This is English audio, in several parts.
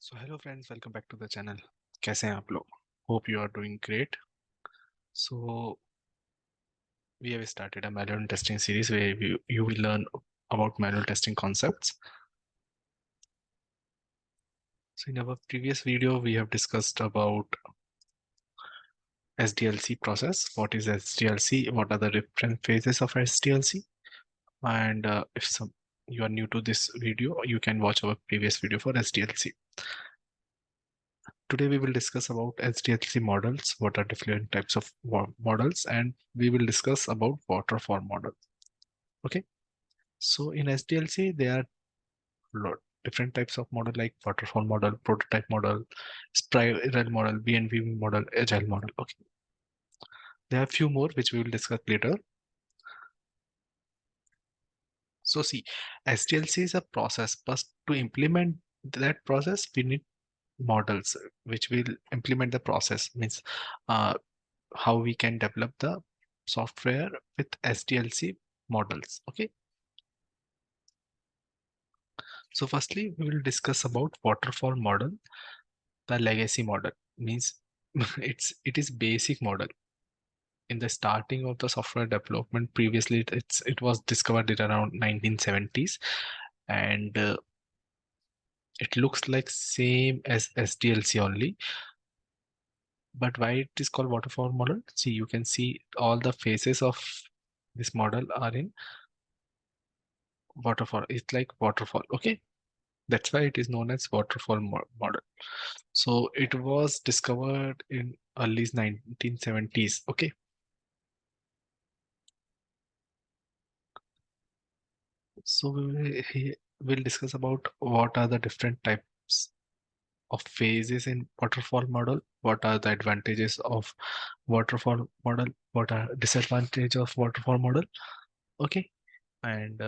So hello friends, welcome back to the channel. कैसे हैं आप लोग? Hope you are doing great. So we have started a manual testing series where you will learn about manual testing concepts. So in our previous video, we have discussed about SDLC process. What is SDLC? What are the different phases of SDLC? And if you are new to this video, you can watch our previous video for SDLC. Today we will discuss about SDLC models, what are different types of models, and we will discuss about waterfall model. Okay, so in SDLC there are lot different types of model like waterfall model, prototype model, spiral model, BNB model, agile model. Okay, there are few more which we will discuss later. So see, SDLC is a process, but to implement that process we need models which will implement the process, means uh, how we can develop the software with SDLC models. Okay, so firstly we will discuss about waterfall model. The legacy model means it is basic model. In the starting of the software development, previously it was discovered in around 1970s, and it looks like same as SDLC only. But why it is called waterfall model? See, you can see all the phases of this model are in waterfall. It's like waterfall. Okay, that's why it is known as waterfall model. So it was discovered in early 1970s. Okay, so we'll discuss about what are the different types of phases in waterfall model, what are the advantages of waterfall model, what are disadvantages of waterfall model. Okay, and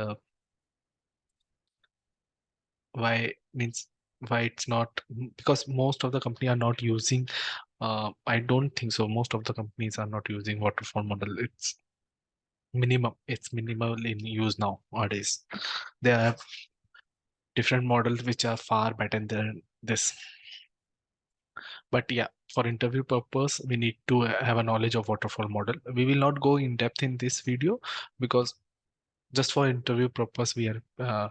why means why it's not, because most of the company are not using, I don't think so, most of the companies are not using waterfall model. It's minimal in use nowadays. There are different models which are far better than this, but yeah, for interview purpose we need to have a knowledge of waterfall model. We will not go in depth in this video because just for interview purpose uh,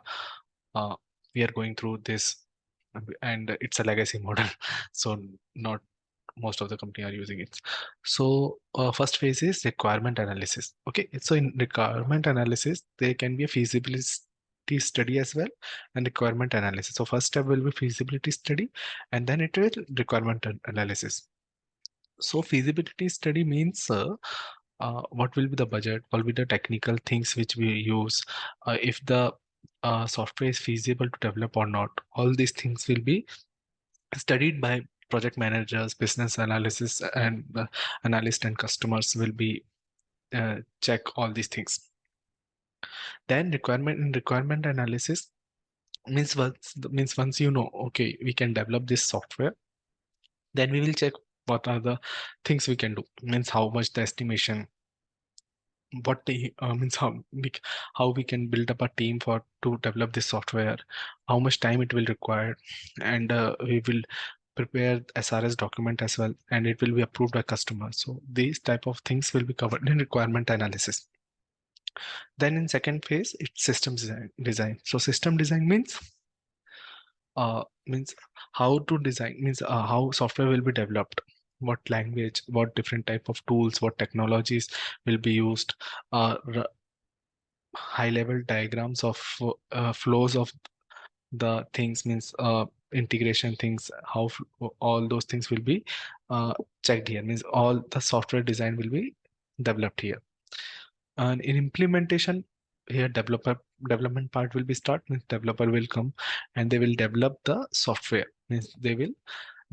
we are going through this, and it's a legacy model so not most of the company are using it. So first phase is requirement analysis. Okay, so in requirement analysis there can be a feasibility study as well and requirement analysis. So first step will be feasibility study, and then it will requirement analysis. So feasibility study means what will be the budget, what will be the technical things which we use, if the software is feasible to develop or not. All these things will be studied by project managers, business analysis, and analyst and customers will be check all these things. Then requirement analysis means once you know, okay, we can develop this software, then we will check what are the things we can do. Means how much the estimation, what the means how we can build up a team for to develop this software, how much time it will require, and we will prepare SRS document as well, and it will be approved by customer. So these type of things will be covered in requirement analysis. Then in second phase, it's system design. So system design means how to design, means how software will be developed, what language, what different type of tools, what technologies will be used, high level diagrams of flows of the things, means integration things, how all those things will be uh, checked here, means all the software design will be developed here. And in implementation, here development part will be start, means developer will come and they will develop the software, means they will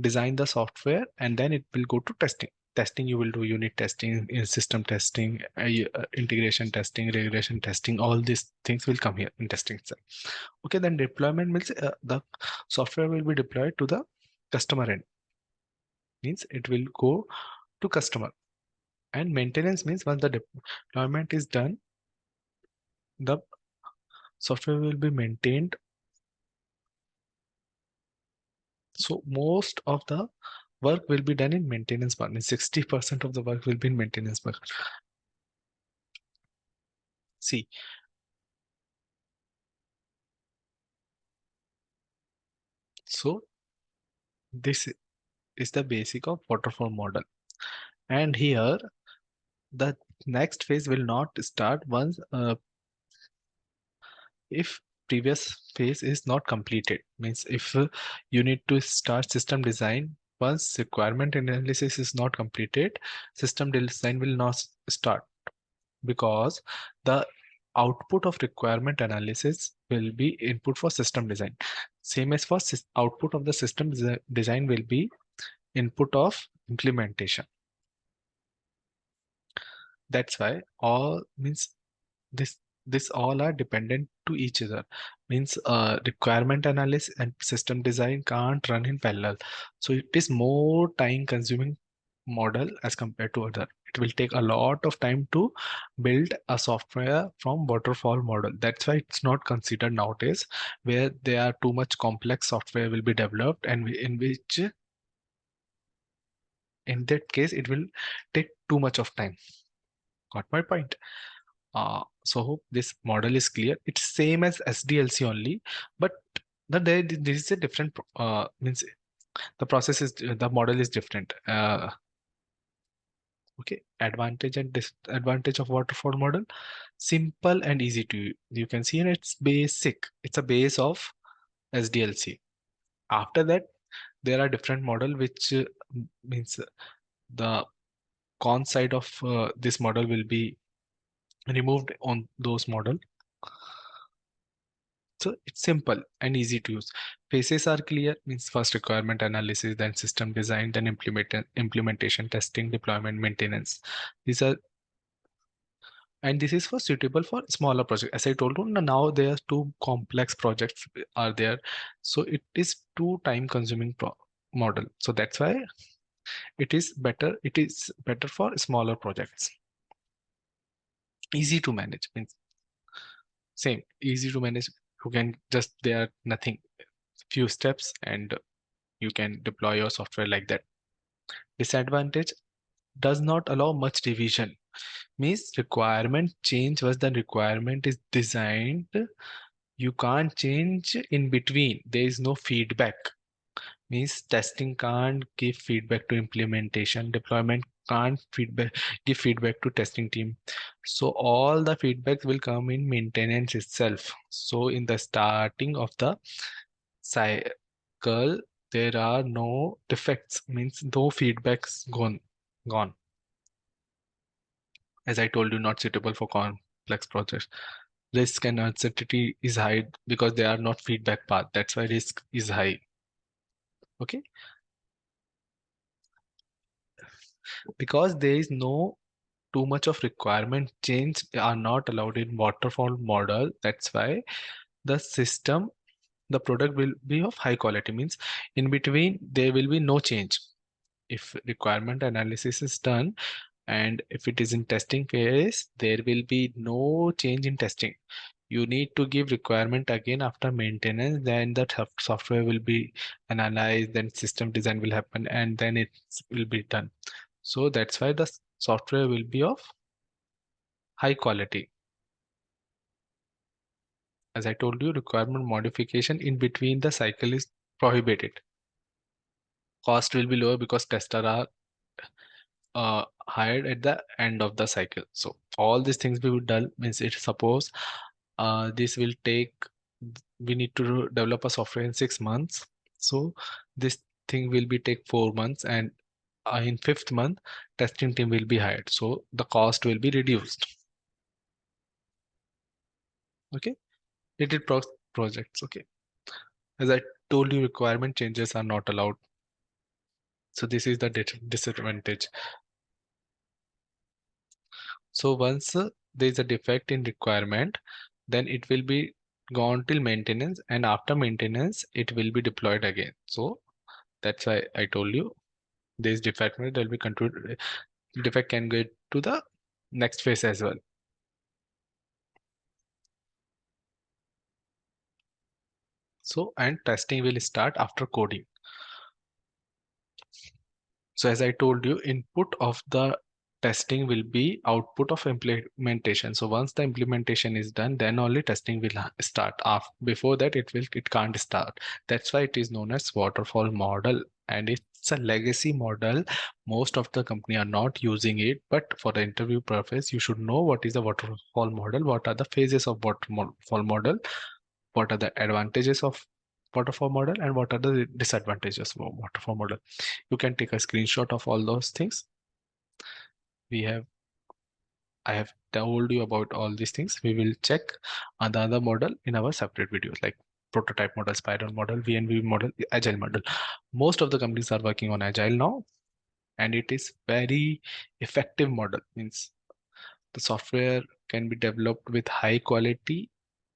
design the software, and then it will go to testing. You will do unit testing, system testing, integration testing, regression testing. All these things will come here in testing itself. Okay, then deployment means the software will be deployed to the customer end, means it will go to customer. And maintenance means once the deployment is done, the software will be maintained. So most of the work will be done in maintenance part. 60% of the work will be in maintenance part. See, so this is the basic of waterfall model. And here the next phase will not start once if previous phase is not completed. Means if you need to start system design, once requirement analysis is not completed, system design will not start, because the output of requirement analysis will be input for system design. Same as for output of the system design will be input of implementation. That's why all means this this all are dependent to each other. Means requirement analysis and system design can't run in parallel. So it is more time consuming model as compared to other. It will take a lot of time to build a software from waterfall model. That's why it's not considered nowadays, where there are too much complex software will be developed, and in which in that case it will take too much of time. Got my point? So hope this model is clear. It's same as SDLC only, but there is a different means the process is the model is different. Okay, advantage and disadvantage of waterfall model: simple and easy to use. You can see, and it's basic. It's a base of SDLC. After that, there are different model which means the con side of this model will be removed on those model. So it's simple and easy to use. Phases are clear, means first requirement analysis, then system design, then implementation, testing, deployment, maintenance. These are, and this is for suitable for smaller projects. As I told you, now there are too complex projects are there. So it is too time consuming model. So that's why it is better. It is better for smaller projects. Easy to manage means same, easy to manage. You can just, there are nothing, few steps, and you can deploy your software like that. Disadvantage: does not allow much revision. Means requirement change once the requirement is designed. You can't change in between. There is no feedback. Means testing can't give feedback to implementation. Deployment can't give feedback to testing team. So all the feedback will come in maintenance itself. So in the starting of the cycle, there are no defects, means no feedbacks gone. As I told you, not suitable for complex projects. Risk and uncertainty is high because they are not feedback path. That's why risk is high. Okay, because there is no too much of requirement change are not allowed in waterfall model. That's why the system, the product will be of high quality. Means in between there will be no change. If requirement analysis is done and if it is in testing phase, there will be no change in testing. You need to give requirement again after maintenance, then that software will be analyzed, then system design will happen, and then it will be done. So that's why the software will be of high quality. As I told you, requirement modification in between the cycle is prohibited. Cost will be lower because testers are hired at the end of the cycle. So all these things we would done. Means it suppose this will take, we need to develop a software in 6 months. So this thing will be take 4 months, and in fifth month testing team will be hired. So the cost will be reduced. Okay, little projects. Okay, as I told you, requirement changes are not allowed. So this is the disadvantage. So once there is a defect in requirement, then it will be gone till maintenance, and after maintenance it will be deployed again. So that's why I told you this defect will be controlled. Defect can get to the next phase as well. So and testing will start after coding. So as I told you, input of the testing will be output of implementation. So once the implementation is done, then only testing will start. Before that, it can't start. That's why it is known as waterfall model, and it's a legacy model. Most of the company are not using it, but for the interview purpose, you should know what is the waterfall model, what are the phases of waterfall model, what are the advantages of waterfall model, and what are the disadvantages of waterfall model. You can take a screenshot of all those things. I have told you about all these things. We will check on the other model in our separate videos, like prototype model, spiral model, VNV model, agile model. Most of the companies are working on agile now, and it is very effective model. Means the software can be developed with high quality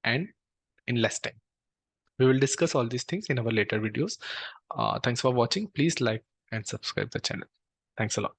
and in less time. We will discuss all these things in our later videos. Thanks for watching. Please like and subscribe the channel. Thanks a lot.